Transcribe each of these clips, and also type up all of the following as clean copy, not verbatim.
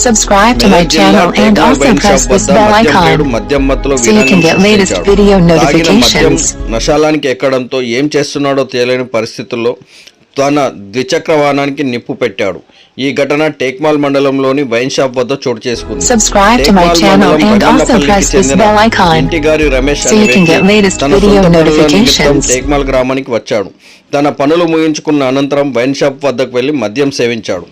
Subscribe to my channel and also press this bell icon so you can get latest video notifications. నశాలానికి ఎక్కడంతో ఏం చేస్తున్నాడో తెలియని పరిస్థితుల్లో తన ద్విచక్ర వాహనానికి నిప్పు పెట్టాడు. ఈ ఘటన టేక్మాల్ మండలంలోని వైన్ షాప్ వద్ద చోటు చేసుకుంది. Subscribe to my channel and also press this bell icon ఇంటిగారి Ramesh so you can get latest video notifications. Tekmal గ్రామానికి వచ్చాడు. తన పనులు ముగించుకున్న అనంతరం వైన్ షాప్ వద్దకు వెళ్లి మద్యం సేవించాడు.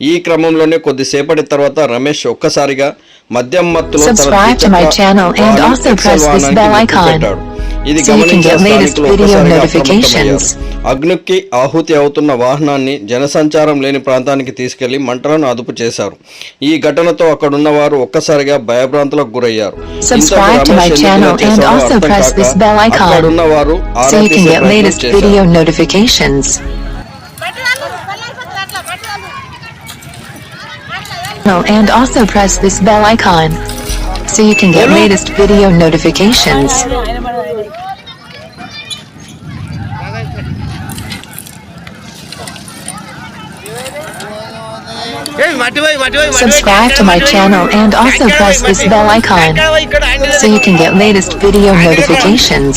ఈ క్రమంలోనే కొద్దిసేపటి తర్వాత రమేష్ ఒక్కసారిగా మద్యం మత్తులో Subscribe to my channel and also press this bell icon ఇది so you can get latest video notifications. అగ్నికి ఆహుతి అవుతున్న వాహనాన్ని జనసంచారం లేని ప్రాంతానికి తీసుకెళ్లి మంటలను అదుపు చేశారు. ఈ ఘటనతో అక్కడున్న వారు ఒక్కసారిగా భయభ్రాంతులకు గురయ్యారు. Subscribe to my channel and also press this bell icon so you can get latest video notifications. And also press this bell icon so you can get latest video notifications. Subscribe to my channel and also press this bell icon so you can get latest video notifications.